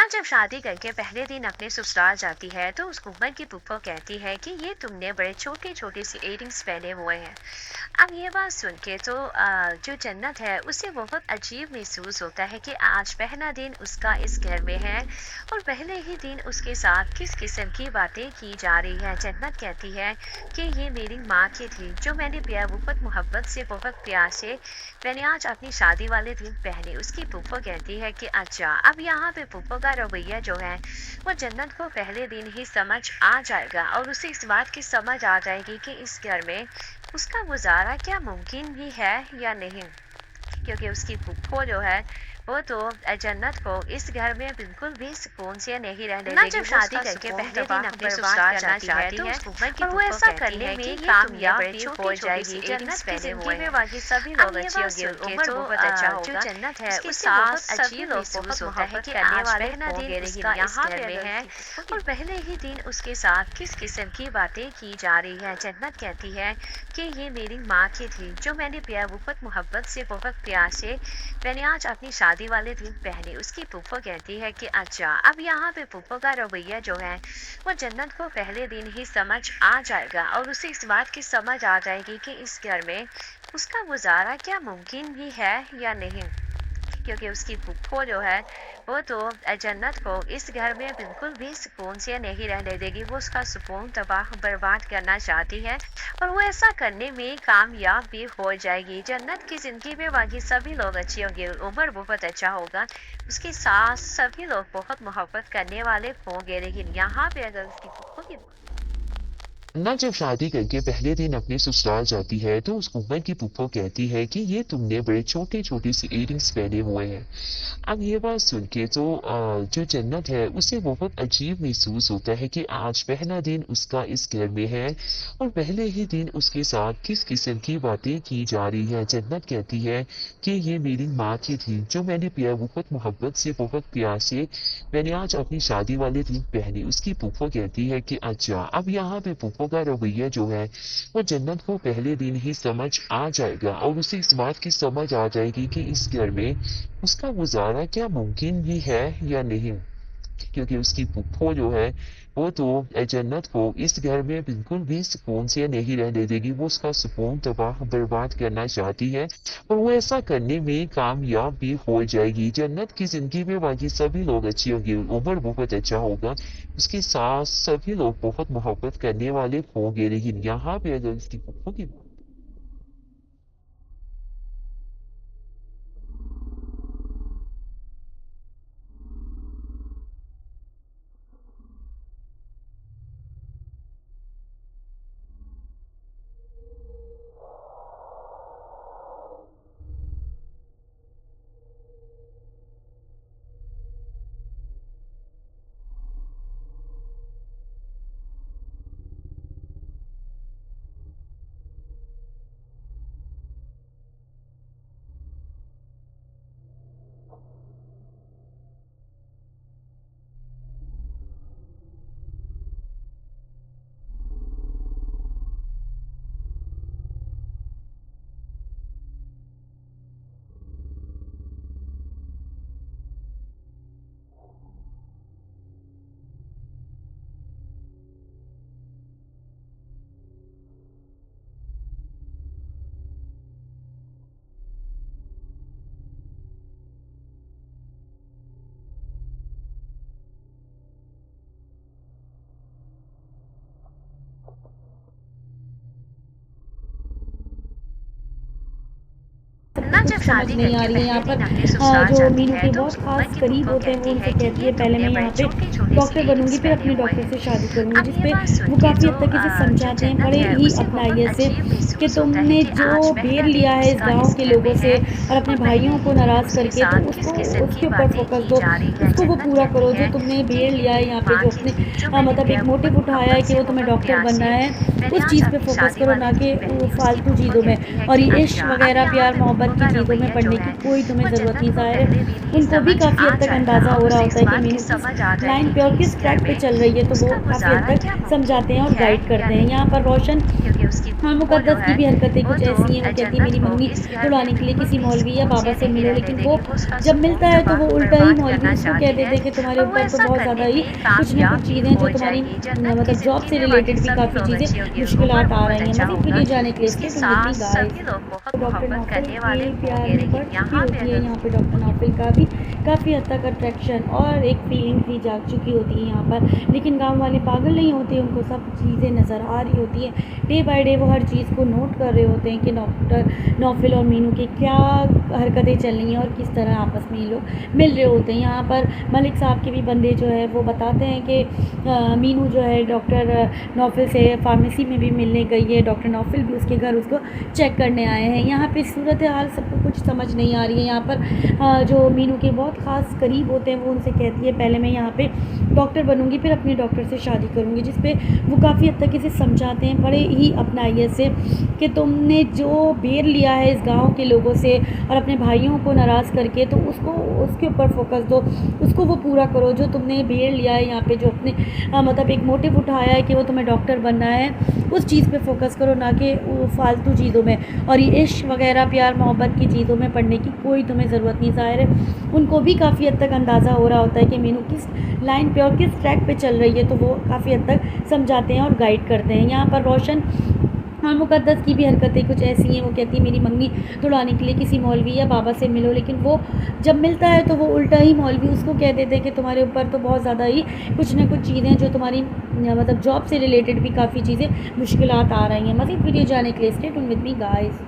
ना जब शादी करके पहले दिन अपने ससुराल जाती है तो उस उम्र की फूफो कहती है कि ये तुमने बड़े छोटे छोटे से इयररिंग्स पहने हुए हैं। अब ये बात सुन के तो जो जन्नत है उसे बहुत अजीब महसूस होता है कि आज पहला दिन उसका इस घर में है और पहले ही दिन उसके साथ किस किस्म की बातें की जा रही है। जन्नत कहती है कि ये मेरी माँ की थी जो मैंने प्यार बहुत मोहब्बत से बहुत प्यार से मैंने आज अपनी शादी वाले दिन पहनी। उसकी फूफो कहती है कि अच्छा, अब यहाँ पे फूफो का रवैया जो है वो जन्नत को पहले दिन ही समझ आ जाएगा और उसे इस बात की समझ आ जाएगी कि इस घर में उसका गुजारा क्या मुमकिन भी है या नहीं, क्योंकि उसकी फूफो जो है वो तो जन्नत को इस घर में बिल्कुल भी सुकून से नहीं रहने देगी। जब शादी करके पहले दिन अपने ससुराल करना चाहती है और वो ऐसा करने में कामयाब भी हो जाएगी। जन्नत की जिंदगी में बाकी सभी लोग अच्छे होंगे, उम्र बहुत अच्छा होगा। जो जन्नत है उसके साथ अजीब महसूस होता है कि करने वाले पहला दिन उसका इस घर में है और पहले ही दिन उसके साथ किस किस्म की बातें की जा रही है। जन्नत कहती है कि ये मेरी माँ की थी जो मैंने प्यार बहुत मोहब्बत से बहुत प्यार से मैंने आज अपनी शादी वाले दिन पहनी। उसकी फूफो कहती है कि अच्छा, अब यहाँ पे फूफो का रवैया जो है वो जन्नत को पहले दिन ही समझ आ जाएगा और उसे इस बात की समझ आ जाएगी कि इस घर में उसका गुजारा क्या मुमकिन भी है या नहीं, क्योंकि उसकी फूफो जो है वो तो जन्नत को इस घर में बिल्कुल भी सुकून से नहीं रहने देगी। वो उसका सुकून तबाह बर्बाद करना चाहती है और वो ऐसा करने में कामयाब भी हो जाएगी। जन्नत की जिंदगी में बाकी सभी लोग अच्छे होंगे, उम्र बहुत अच्छा होगा, उसके साथ सभी लोग बहुत मोहब्बत करने वाले होंगे। लेकिन यहाँ पे अगर उसकी फूफो की अन्ना जब शादी करके पहले दिन अपने ससुराल जाती है तो उस उम्र की फूफो कहती है कि ये तुमने बड़े छोटे छोटे से इयररिंग्स पहने हुए हैं। अब ये बात सुन के तो जो जन्नत है उसे बहुत अजीब महसूस होता है कि आज पहला दिन उसका इस घर में है और पहले ही दिन उसके साथ किस किस्म की बातें की जा रही है। जन्नत कहती है कि ये मेरी माँ की थी जो मैंने प्यार बहुत मोहब्बत से बहुत प्यार से मैंने आज अपनी शादी वाले दिन पहनी। उसकी फूफो कहती है कि अच्छा, अब यहाँ पे फूफो का रवैया जो है वो जन्नत को पहले दिन ही समझ आ जाएगा और उसे इस बात की समझ आ जाएगी कि इस घर में उसका गुजारा क्या मुमकिन भी है या नहीं, क्योंकि उसकी फूफो जो है वो तो जन्नत को इस घर में बिल्कुल भी सुकून से नहीं रहने देगी। वो उसका सुकून तबाह बर्बाद करना चाहती है और वो ऐसा करने में कामयाब भी हो जाएगी। जन्नत की जिंदगी में बाकी सभी लोग अच्छे होंगे, उम्र बहुत अच्छा होगा, उसके साथ सभी लोग बहुत मोहब्बत करने वाले होंगे। लेकिन यहाँ पे अगर उसकी फूफो की ना जब कुछ समझ शादी नहीं आ करके रही है पहले यहाँ दिन पर। अपने ससुराल जो जाती मीनू है के तो बहुत उस उम्र खास की करीब फूफो होते हैं वो कहती है उनसे कि कहती ये है पहले मैं तुमने बड़े यहाँ पे छोटे छोटे से डॉक्टर बनूंगी, इयररिंग्स फिर पहने अपने हुए डॉक्टर हैं। से शादी करूंगी, अब जिस ये पे बात सुन वो के काफ़ी तो हद तक इसे जो समझाते हैं जन्नत बड़े है ही उसे बहुत अपनाइए से अजीब कि महसूस होता है तुमने कि जो आज बेर पहला दिन लिया है इस उसका गांव इस के घर में लोगों से है और अपने और पहले भाइयों ही को दिन नाराज़ उसके करके, तो साथ किस उसको किस्म की उसके ऊपर बातें फोकस की दो, जा रही है। उसको वो जन्नत पूरा कहती करो जो है तुमने कि बेर ये लिया है मेरी यहाँ पे, माँ जो की अपने थी जो मैंने मतलब एक प्यार मोटिव बहुत उठाया है मोहब्बत कि से वो तुम्हें बहुत डॉक्टर प्यार बनना से है, मैंने उस आज चीज़ पे अपनी फोकस शादी करो, वाले ना दिन कि पहनी। उसकी फालतू फूफो चीज़ों में। कहती है और कि ये इश्क अच्छा, अब वगैरह यहाँ प्यार पे मोहब्बत फूफो की का चीज़ों में रवैया जो पढ़ने की है कोई तुम्हें वो ज़रूरत जन्नत नहीं। को ज़ाहिर पहले है दिन ही उनको भी समझ काफ़ी आ हद तक जाएगा। अंदाज़ा अब हो रहा उसे होता इस है कि बात की मीनू किस समझ आ लाइन जाएगी पे और कि किस इस घर ट्रैक पे में चल रही है, तो वो उसका काफ़ी हद गुजारा क्या तक समझाते मुमकिन हैं भी और है गाइड या करते हैं। यहाँ नहीं, पर रोशन क्योंकि उसकी हाँ, फूफो जो मुक़द्दस की है भी हरकतें वो कुछ तो ऐसी हैं, वो कहती है जन्नत मेरी को मम्मी इस घर में तुड़वाने के लिए बिल्कुल किसी भी मौलवी या सुकून बाबा से से नहीं मिलो, रहने लेकिन वो देगी, वो उसका जब सुकून मिलता है तो तबाह वो उल्टा ही बर्बाद मौलवी करना उसको कह चाहती है देते हैं कि तुम्हारे और वो ऊपर तो ऐसा बहुत ज़्यादा करने ही में कुछ न कुछ कामयाब भी चीज़ें जो हो तुम्हारी जाएगी। जन्नत की मतलब जॉब ज़िंदगी से में वाक़ई रिलेटेड भी सभी काफ़ी लोग चीज़ें अच्छे होंगे, उम्र मुश्किलात आ बहुत रही हैं। अच्छा मज़ीद होगा, वीडियो जानने के लिए उसके स्टे ट्यून्ड विद साथ मी गाइस। सभी लोग बहुत डॉक्टर मोहब्बत नौफल करने के वाले प्यार होंगे, में बढ़ लेकिन चुकी यहाँ पे होती है अगर यहाँ पे डॉक्टर नौफल का भी काफ़ी हद तक अट्रैक्शन और एक फीलिंग भी जाग चुकी होती है यहाँ पर, लेकिन गांव वाले पागल नहीं होते, उनको सब चीज़ें नज़र आ रही होती हैं। डे बाय डे वो हर चीज़ को नोट कर रहे होते हैं कि डॉक्टर नौफल और मीनू की क्या हरकतें चल रही हैं और किस तरह आपस में ये लोग मिल रहे होते हैं। यहाँ पर मलिक साहब के भी बंदे जो है वो बताते हैं कि मीनू जो है डॉक्टर नौफल से फार्मेसी में भी मिलने गई है, डॉक्टर नौफल भी उसके घर उसको चेक करने आए हैं। यहाँ पे सूरत हाल सबको कुछ समझ नहीं आ रही है। यहाँ पर जो मीनू के बहुत ख़ास करीब होते हैं वो उनसे कहती है पहले मैं यहाँ पे डॉक्टर बनूंगी, फिर अपने डॉक्टर से शादी करूंगी, जिस पे वो काफ़ी हद तक इसे समझाते हैं बड़े ही अपनाइए से कि तुमने जो बेर लिया है इस गांव के लोगों से और अपने भाइयों को नाराज़ करके, तो उसको उसके ऊपर फोकस दो, उसको वो पूरा करो जो तुमने बेर लिया है यहाँ पे, जो अपने मतलब एक मोटिव उठाया है कि वो तुम्हें डॉक्टर बनना है, उस चीज़ पे फोकस करो, ना कि फालतू चीज़ों में और ये इश्क वगैरह प्यार मोहब्बत की चीज़ों में पढ़ने की कोई तुम्हें ज़रूरत नहीं। ज़ाहिर है उनको भी काफ़ी हद तक अंदाज़ा हो रहा होता है कि मीनू किस लाइन पे और किस ट्रैक पे चल रही है, तो वो काफ़ी हद तक समझाते हैं और गाइड करते हैं। यहाँ पर रोशन और मुक़द्दस की भी हरकतें कुछ ऐसी हैं, वो कहती है मेरी मम्मी तुड़वाने के लिए किसी मौलवी या बाबा से मिलो, लेकिन वो जब मिलता है तो वो उल्टा ही मौलवी उसको कह देते हैं कि तुम्हारे ऊपर तो बहुत ज़्यादा ही कुछ न कुछ चीज़ें जो तुम्हारी मतलब जॉब से रिलेटेड भी काफ़ी चीज़ें मुश्किलात आ रही हैं। मज़ीद वीडियो जाने के लिए stay tuned with me guys.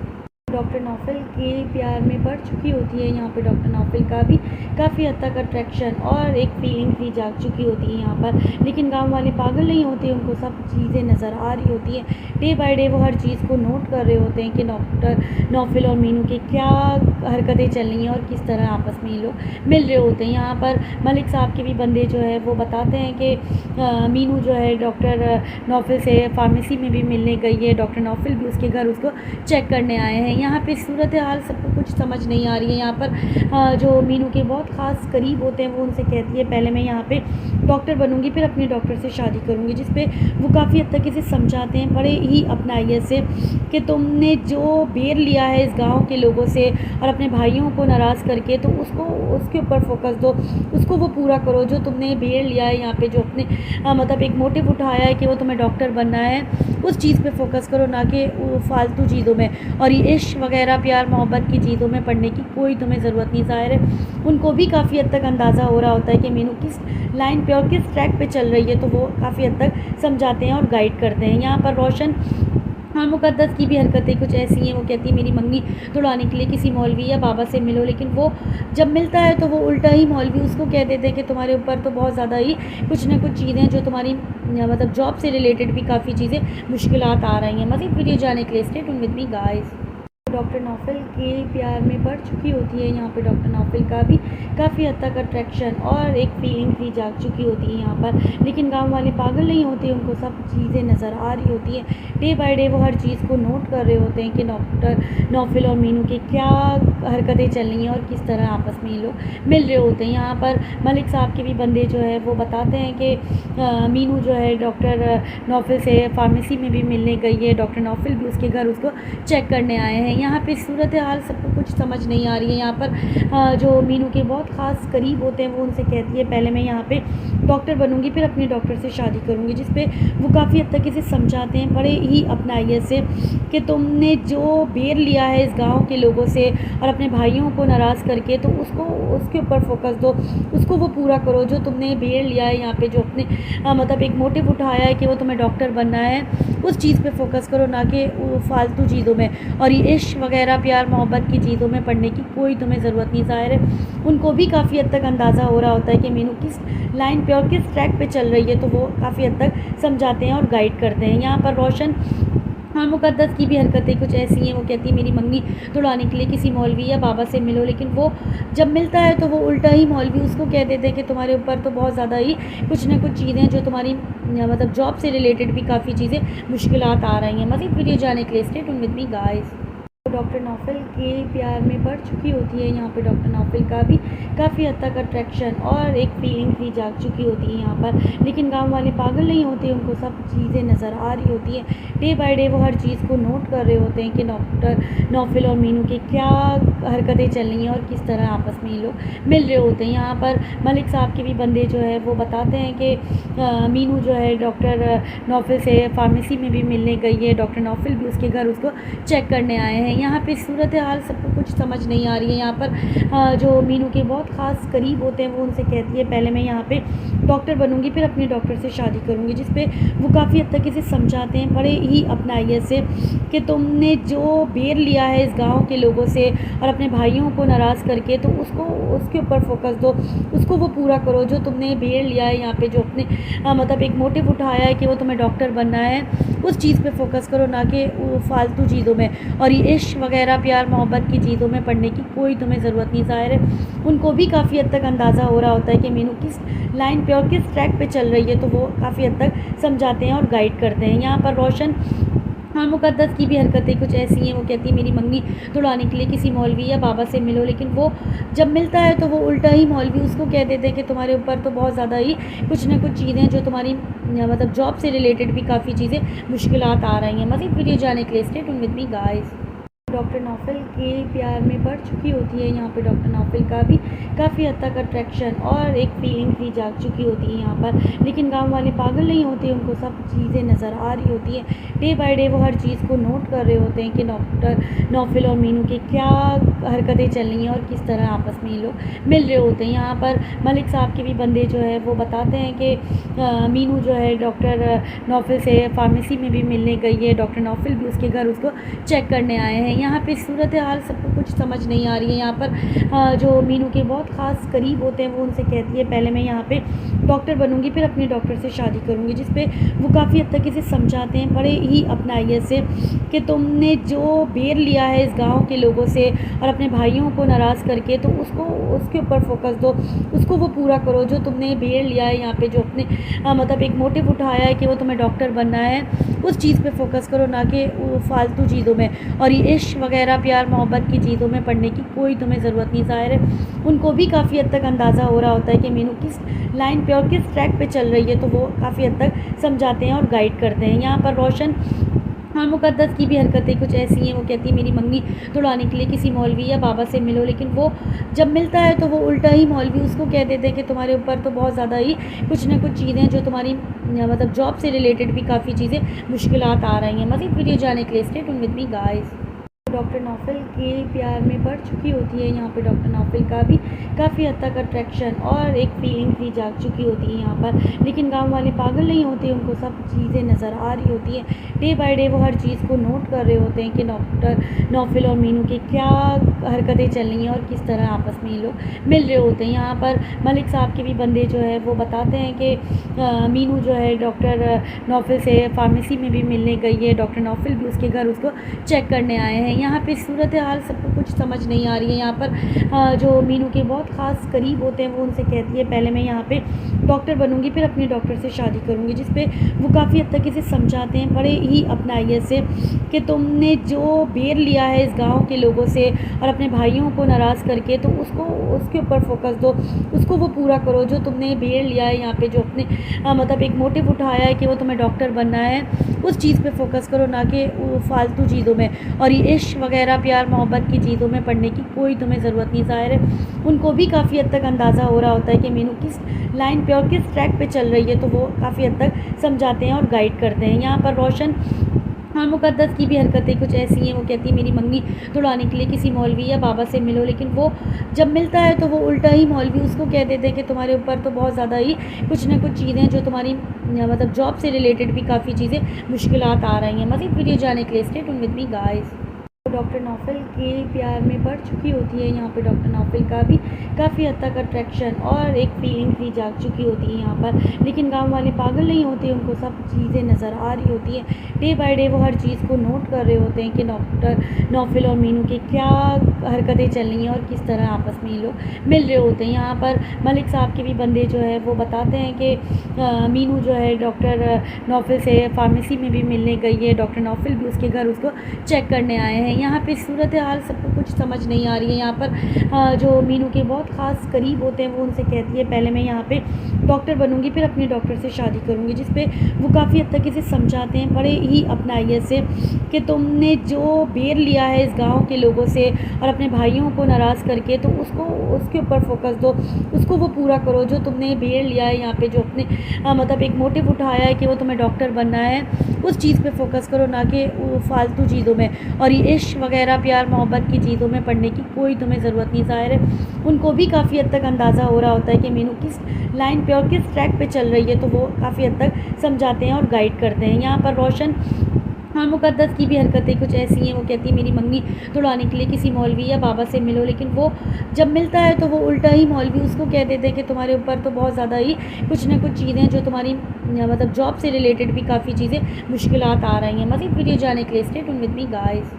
Doctor Naufal के प्यार में बढ़ चुकी होती है यहाँ पे डॉक्टर नौफल का भी काफ़ी हद तक अट्रैक्शन और एक फीलिंग भी जाग चुकी होती है यहाँ पर, लेकिन गांव वाले पागल नहीं होते, उनको सब चीज़ें नज़र आ रही होती हैं। डे बाय डे वो हर चीज़ को नोट कर रहे होते हैं कि डॉक्टर नौफल और मीनू की क्या हरकतें चल रही हैं और किस तरह आपस में ये लोग मिल रहे होते हैं। यहाँ पर मलिक साहब के भी बंदे जो है वो बताते हैं कि मीनू जो है डॉक्टर नौफल से फार्मेसी में भी मिलने गई है, डॉक्टर नौफल भी उसके घर उसको चेक करने आए हैं। यहाँ पे सूरत हाल सबको कुछ समझ नहीं आ रही है। यहाँ पर जो मीनू के बहुत ख़ास करीब होते हैं वो उनसे कहती है पहले मैं यहाँ पे डॉक्टर बनूंगी, फिर अपने डॉक्टर से शादी करूंगी, जिस पे वो काफ़ी हद तक इसे समझाते हैं बड़े ही अपनाइए से कि तुमने जो बेर लिया है इस गांव के लोगों से और अपने भाइयों को नाराज़ करके, तो उसको उसके ऊपर फोकस दो, उसको वो पूरा करो जो तुमने बेर लिया है यहाँ पे, जो अपने मतलब एक मोटिव उठाया है कि वो तुम्हें डॉक्टर बनना है, उस चीज़ पे फोकस करो, ना कि फालतू चीज़ों में और ये इश्क वगैरह प्यार मोहब्बत की चीज़ों में पढ़ने की कोई तुम्हें ज़रूरत नहीं। ज़ाहिर है उनको भी काफ़ी हद तक अंदाज़ा हो रहा होता है कि मीनू किस लाइन पे और किस ट्रैक पे चल रही है, तो वो काफ़ी हद तक समझाते हैं और गाइड करते हैं। यहाँ पर रोशन और मुक़द्दस की भी हरकतें कुछ ऐसी हैं, वो कहती है मेरी मम्मी तुड़वाने के लिए किसी मौलवी या बाबा से मिलो, लेकिन वो जब मिलता है तो वो उल्टा ही मौलवी उसको कह देते हैं कि तुम्हारे ऊपर तो बहुत ज़्यादा ही कुछ न कुछ चीज़ें जो तुम्हारी मतलब जॉब से रिलेटेड भी काफ़ी चीज़ें मुश्किलात आ रही हैं। मज़ीद वीडियो जाने के लिए stay tuned with me guys. Doctor Naufal के प्यार में बढ़ चुकी होती है यहाँ पे डॉक्टर नौफल का भी काफ़ी हद तक अट्रैक्शन और एक फीलिंग भी जाग चुकी होती है यहाँ पर, लेकिन गांव वाले पागल नहीं होते, उनको सब चीज़ें नज़र आ रही होती हैं। डे बाय डे वो हर चीज़ को नोट कर रहे होते हैं कि डॉक्टर नौफल और मीनू की क्या हरकतें चल रही हैं और किस तरह आपस में ये लोग मिल रहे होते हैं। यहाँ पर मलिक साहब के भी बंदे जो है वो बताते हैं कि मीनू जो है डॉक्टर नौफल से फार्मेसी में भी मिलने गई है, डॉक्टर नौफल भी उसके घर उसको चेक करने आए हैं। यहाँ पे सूरत हाल सबको कुछ समझ नहीं आ रही है। यहाँ पर जो मीनू के बहुत ख़ास करीब होते हैं वो उनसे कहती है पहले मैं यहाँ पे डॉक्टर बनूंगी, फिर अपने डॉक्टर से शादी करूंगी, जिस पे वो काफ़ी हद तक इसे समझाते हैं बड़े ही अपनाइए से कि तुमने जो बेर लिया है इस गांव के लोगों से और अपने भाइयों को नाराज़ करके, तो उसको उसके ऊपर फोकस दो, उसको वो पूरा करो जो तुमने बेर लिया है यहाँ पे, जो अपने मतलब एक मोटिव उठाया है कि वो तुम्हें डॉक्टर बनना है, उस चीज़ पे फोकस करो, ना कि फालतू चीज़ों में और ये इश्क वगैरह प्यार मोहब्बत की चीज़ों में पढ़ने की कोई तुम्हें ज़रूरत नहीं। ज़ाहिर है उनको भी काफ़ी हद तक अंदाज़ा हो रहा होता है कि मीनू किस लाइन पे और किस ट्रैक पे चल रही है, तो वो काफ़ी हद तक समझाते हैं और गाइड करते हैं। यहाँ पर रोशन और मुक़द्दस की भी हरकतें कुछ ऐसी हैं, वो कहती है मेरी मम्मी तुड़वाने के लिए किसी मौलवी या बाबा से मिलो, लेकिन वो जब मिलता है तो वो उल्टा ही मौलवी उसको कह देते हैं कि तुम्हारे ऊपर तो बहुत ज़्यादा ही कुछ न कुछ चीज़ें जो तुम्हारी मतलब जॉब से रिलेटेड भी काफ़ी चीज़ें मुश्किलात आ रही हैं। मज़ीद वीडियो जाने के लिए stay tuned with me guys. Doctor Naufal के प्यार में पड़ चुकी होती है। यहाँ पे डॉक्टर नौफल का भी काफ़ी हद तक अट्रैक्शन और एक फीलिंग भी जाग चुकी होती है यहाँ पर, लेकिन गांव वाले पागल नहीं होते, उनको सब चीज़ें नज़र आ रही होती हैं। डे बाय डे वो हर चीज़ को नोट कर रहे होते हैं कि डॉक्टर नौफल और मीनू की क्या हरकतें चल रही हैं और किस तरह आपस में ये लोग मिल रहे होते हैं। यहाँ पर मलिक साहब के भी बंदे जो है वो बताते हैं कि मीनू जो है डॉक्टर नौफल से फार्मेसी में भी मिलने गई है, डॉक्टर नौफल भी उसके घर उसको चेक करने आए हैं। यहाँ पे सूरत हाल सबको कुछ समझ नहीं आ रही है। यहाँ पर जो मीनू के बहुत ख़ास करीब होते हैं वो उनसे कहती है पहले मैं यहाँ पे डॉक्टर बनूंगी फिर अपने डॉक्टर से शादी करूंगी, जिस पे वो काफ़ी हद तक इसे समझाते हैं बड़े ही अपनाइए से कि तुमने जो बेर लिया है इस गाँव के लोगों से और अपने भाइयों को नाराज़ करके, तो उसको उसके ऊपर फोकस दो, उसको वो पूरा करो जो तुमने बेर लिया है यहाँ पे, जो अपने मतलब एक मोटिव उठाया है कि वो तुम्हें डॉक्टर बनना है, उस चीज़ पे फोकस करो, ना कि फालतू चीज़ों में और ये इश्क वगैरह प्यार मोहब्बत की चीज़ों में पढ़ने की कोई तुम्हें ज़रूरत नहीं। ज़ाहिर है उनको भी काफ़ी हद तक अंदाज़ा हो रहा होता है कि मीनू किस लाइन पे और किस ट्रैक पे चल रही है, तो वो काफ़ी हद तक समझाते हैं और गाइड करते हैं। यहाँ पर रोशन और मुक़द्दस की भी हरकतें कुछ ऐसी हैं। वो कहती है मेरी मंगनी तुड़ाने के लिए किसी मौलवी या बाबा से मिलो, लेकिन वो जब मिलता है तो वो उल्टा ही मौलवी उसको कह देते हैं कि तुम्हारे ऊपर तो बहुत ज़्यादा ही कुछ ना कुछ चीज़ें जो तुम्हारी मतलब जॉब से रिलेटेड भी काफ़ी चीज़ें मुश्किलात आ रही हैं। मज़ीद वीडियो जाने के लिए stay tuned with me guys. Doctor Naufal के प्यार में पड़ चुकी होती है। यहाँ पे डॉक्टर नौफल का भी काफ़ी हद तक अट्रैक्शन और एक फीलिंग भी जाग चुकी होती है यहाँ पर, लेकिन गांव वाले पागल नहीं होते, उनको सब चीज़ें नज़र आ रही होती हैं। डे बाय डे वो हर चीज़ को नोट कर रहे होते हैं कि डॉक्टर नौफल और मीनू की क्या हरकतें चल रही हैं और किस तरह आपस में ये लोग मिल रहे होते हैं। यहाँ पर मलिक साहब के भी बंदे जो है वो बताते हैं कि मीनू जो है डॉक्टर नौफल से फार्मेसी में भी मिलने गई है, डॉक्टर नौफल भी उसके घर उसको चेक करने आए हैं। यहाँ पे सूरत हाल सबको कुछ समझ नहीं आ रही है। यहाँ पर जो मीनू के बहुत ख़ास करीब होते हैं वो उनसे कहती है पहले मैं यहाँ पे डॉक्टर बनूंगी फिर अपने डॉक्टर से शादी करूंगी, जिस पे वो काफ़ी हद तक इसे समझाते हैं बड़े ही अपनाइए से कि तुमने जो बेर लिया है इस गाँव के लोगों से और अपने भाइयों को नाराज़ करके, तो उसको उसके ऊपर फोकस दो, उसको वो पूरा करो जो तुमने बेर लिया है यहाँ पे, जो अपने मतलब एक मोटिव उठाया है कि वो तुम्हें डॉक्टर बनना है, उस चीज़ पे फोकस करो, ना कि फालतू चीज़ों में और ये इश्क वगैरह प्यार मोहब्बत की चीज़ों में पढ़ने की कोई तुम्हें ज़रूरत नहीं। ज़ाहिर है उनको भी काफ़ी हद तक अंदाज़ा हो रहा होता है कि मीनू किस लाइन पे और किस ट्रैक पे चल रही है, तो वो काफ़ी हद तक समझाते हैं और गाइड करते हैं। यहाँ पर रोशन और मुक़द्दस की भी हरकतें कुछ ऐसी हैं। वो कहती है मेरी मंगनी तुड़ाने के लिए किसी मौलवी या बाबा से मिलो, लेकिन वो जब मिलता है तो वो उल्टा ही मौलवी उसको कह देते हैं कि तुम्हारे ऊपर तो बहुत ज़्यादा ही कुछ ना कुछ चीज़ें जो तुम्हारी मतलब जॉब से रिलेटेड भी काफ़ी चीज़ें मुश्किलात आ रही हैं। मज़ीद वीडियो जाने के लिए stay tuned with me guys. Doctor Naufal के प्यार में पड़ चुकी होती है। यहाँ पे डॉक्टर नौफल का भी काफ़ी हद तक अट्रैक्शन और एक फीलिंग भी जाग चुकी होती है यहाँ पर, लेकिन गांव वाले पागल नहीं होते, उनको सब चीज़ें नज़र आ रही होती हैं। डे बाय डे वो हर चीज़ को नोट कर रहे होते हैं कि डॉक्टर नौफल और मीनू की क्या हरकतें चल रही हैं और किस तरह आपस में ये लोग मिल रहे होते हैं। यहाँ पर मलिक साहब के भी बंदे जो है वो बताते हैं कि मीनू जो है डॉक्टर नौफल से फार्मेसी में भी मिलने गई है, डॉक्टर नौफल भी उसके घर उसको चेक करने आए हैं। यहाँ पे सूरत हाल सबको कुछ समझ नहीं आ रही है। यहाँ पर जो मीनू के बहुत ख़ास करीब होते हैं वो उनसे कहती है पहले मैं यहाँ पे डॉक्टर बनूंगी फिर अपने डॉक्टर से शादी करूंगी, जिस पे वो काफ़ी हद तक इसे समझाते हैं बड़े ही अपनाइए से कि तुमने जो बेर लिया है इस गाँव के लोगों से और अपने भाइयों को नाराज़ करके, तो उसको उसके ऊपर फोकस दो, उसको वो पूरा करो जो तुमने बेर लिया है यहाँ पे, जो अपने मतलब एक मोटिव उठाया है कि वो तुम्हें डॉक्टर बनना है, उस चीज़ पे फोकस करो, ना कि फालतू चीज़ों में और ये इश्क वगैरह प्यार मोहब्बत की चीज़ों में पढ़ने की कोई तुम्हें ज़रूरत नहीं। ज़ाहिर है उनको भी काफ़ी हद तक अंदाज़ा हो रहा होता है कि मीनू किस लाइन पे और किस ट्रैक पे चल रही है, तो वो काफ़ी हद तक समझाते हैं और गाइड करते हैं। यहाँ पर रोशन और मुक़द्दस की भी हरकतें कुछ ऐसी हैं। वो कहती है मेरी मंगनी तुड़ाने के लिए किसी मौलवी या बाबा से मिलो, लेकिन वो जब मिलता है तो वो उल्टा ही मौलवी उसको कह देते हैं कि तुम्हारे ऊपर तो बहुत ज़्यादा ही कुछ ना कुछ चीज़ें जो तुम्हारी मतलब जॉब से रिलेटेड भी काफ़ी चीज़ें मुश्किलात आ रही हैं। मज़ीद वीडियो जाने के लिए stay tuned with me guys. Doctor Naufal के प्यार में पड़ चुकी होती है। यहाँ पे डॉक्टर नौफल का भी काफ़ी हद तक अट्रैक्शन और एक फीलिंग भी जाग चुकी होती है यहाँ पर, लेकिन गांव वाले पागल नहीं होते, उनको सब चीज़ें नज़र आ रही होती हैं। डे बाय डे वो हर चीज़ को नोट कर रहे होते हैं कि डॉक्टर नौफल और मीनू की क्या हरकतें चल रही हैं और किस तरह आपस में ये लोग मिल रहे होते हैं। यहाँ पर मलिक साहब के भी बंदे जो है वो बताते हैं कि मीनू जो है डॉक्टर नौफल से फार्मेसी में भी मिलने गई है, डॉक्टर नौफल भी उसके घर उसको चेक करने आए हैं। यहाँ पे सूरत हाल सबको कुछ समझ नहीं आ रही है। यहाँ पर जो मीनू के बहुत ख़ास करीब होते हैं वो उनसे कहती है पहले मैं यहाँ पे डॉक्टर बनूंगी फिर अपने डॉक्टर से शादी करूंगी, जिस पे वो काफ़ी हद तक इसे समझाते हैं बड़े ही अपनाइए से कि तुमने जो बेर लिया है इस गांव के लोगों से और अपने भाइयों को नाराज़ करके, तो उसको उसके ऊपर फोकस दो, उसको वो पूरा करो जो तुमने बेर लिया है यहाँ पे, जो अपने मतलब एक मोटिव उठाया है कि वो तुम्हें डॉक्टर बनना है, उस चीज़ पे फोकस करो, ना कि फालतू चीज़ों में और ये इश्क वगैरह प्यार मोहब्बत की चीज़ों में पढ़ने की कोई तुम्हें ज़रूरत नहीं। ज़ाहिर है उनको भी काफ़ी हद तक अंदाज़ा हो रहा होता है कि मीनू किस लाइन पे और किस ट्रैक पे चल रही है, तो वो काफ़ी हद तक समझाते हैं और गाइड करते हैं। यहाँ पर रोशन और मुक़द्दस की भी हरकतें कुछ ऐसी हैं। वो कहती है मेरी मंगनी तुड़वाने के लिए किसी मौलवी या बाबा से मिलो, लेकिन वो जब मिलता है तो वो उल्टा ही मौलवी उसको कह देते हैं कि तुम्हारे ऊपर तो बहुत ज़्यादा ही कुछ ना कुछ चीज़ें जो तुम्हारी मतलब जॉब से रिलेटेड भी काफ़ी चीज़ें मुश्किलात आ रही हैं। मज़ीद वीडियो जाने के लिए stay tuned with me guys.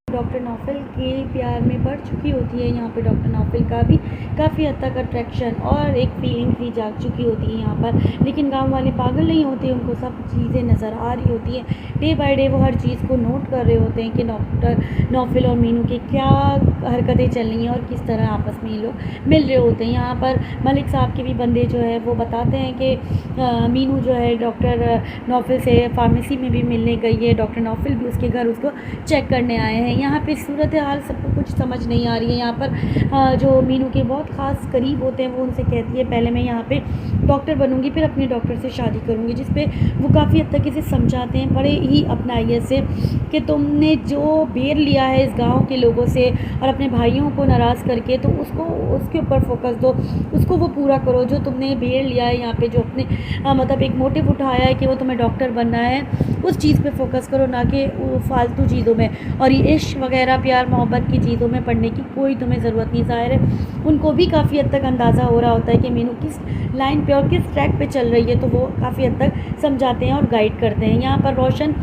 Doctor Naufal के प्यार में बढ़ चुकी होती है। यहाँ पे डॉक्टर नौफल का भी काफ़ी हद तक अट्रैक्शन और एक फीलिंग भी जाग चुकी होती है यहाँ पर, लेकिन गांव वाले पागल नहीं होते, उनको सब चीज़ें नज़र आ रही होती हैं। डे बाय डे वो हर चीज़ को नोट कर रहे होते हैं कि डॉक्टर नौफल और मीनू की क्या हरकतें चल रही हैं और किस तरह आपस में ये लोग मिल रहे होते हैं। यहाँ पर मलिक साहब के भी बंदे जो है वो बताते हैं कि मीनू जो है डॉक्टर नौफल से फार्मेसी में भी मिलने गई है, डॉक्टर नौफल भी उसके घर उसको चेक करने आए हैं। यहाँ पे सूरत हाल सबको कुछ समझ नहीं आ रही है। यहाँ पर जो मीनू के बहुत ख़ास करीब होते हैं वो उनसे कहती है पहले मैं यहाँ पे डॉक्टर बनूंगी फिर अपने डॉक्टर से शादी करूंगी, जिस पे वो काफ़ी हद तक इसे समझाते हैं बड़े ही अपनाइए से कि तुमने जो बेर लिया है इस गांव के लोगों से और अपने भाइयों को नाराज़ करके, तो उसको उसके ऊपर फोकस दो, उसको वो पूरा करो जो तुमने बेर लिया है यहाँ पे, जो अपने मतलब एक मोटिव उठाया है कि वो तुम्हें डॉक्टर बनना है, उस चीज़ पे फोकस करो, ना कि फालतू चीज़ों में और ये इश्क वगैरह प्यार मोहब्बत की चीज़ों में पढ़ने की कोई तुम्हें ज़रूरत नहीं। ज़ाहिर है उनको भी काफ़ी हद तक अंदाज़ा हो रहा होता है कि मीनू किस लाइन पे और किस ट्रैक पे चल रही है, तो वो काफ़ी हद तक समझाते हैं और गाइड करते हैं। यहाँ पर रोशन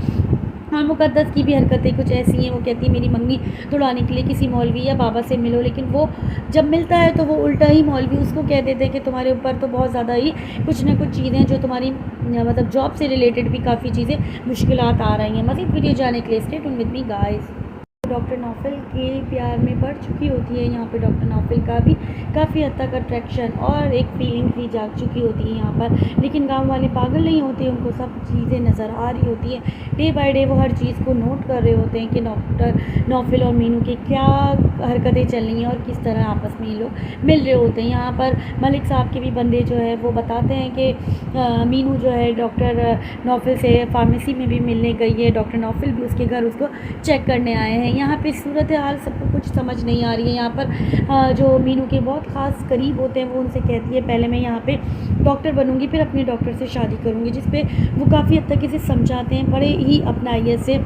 और मुक़द्दस की भी हरकतें कुछ ऐसी हैं। वो कहती है मेरी मंगनी तुड़वाने के लिए किसी मौलवी या बाबा से मिलो, लेकिन वो जब मिलता है तो वो उल्टा ही मौलवी उसको कह देते हैं कि तुम्हारे ऊपर तो बहुत ज़्यादा ही कुछ ना कुछ चीज़ें जो तुम्हारी मतलब जॉब से रिलेटेड भी काफ़ी चीज़ें मुश्किलात आ रही हैं। मज़ीद वीडियो जाने के लिए stay tuned with me guys. Doctor Naufal के प्यार में बढ़ चुकी होती है। यहाँ पे डॉक्टर नौफल का भी काफ़ी हद तक अट्रैक्शन और एक फीलिंग भी जाग चुकी होती है यहाँ पर, लेकिन गांव वाले पागल नहीं होते, उनको सब चीज़ें नज़र आ रही होती हैं। डे बाय डे वो हर चीज़ को नोट कर रहे होते हैं कि डॉक्टर नौफल और मीनू की क्या हरकतें चल रही हैं और किस तरह आपस में ये लोग मिल रहे होते हैं। यहाँ पर मलिक साहब के भी बंदे जो है वो बताते हैं कि मीनू जो है डॉक्टर नौफल से फार्मेसी में भी मिलने गई है, डॉक्टर नौफल भी उसके घर उसको चेक करने आए हैं। यहाँ पे सूरत हाल सबको कुछ समझ नहीं आ रही है। यहाँ पर जो मीनू के बहुत ख़ास करीब होते हैं वो उनसे कहती है पहले मैं यहाँ पे डॉक्टर बनूंगी फिर अपने डॉक्टर से शादी करूंगी, जिस पे वो काफ़ी हद तक इसे समझाते हैं बड़े ही अपनाइए से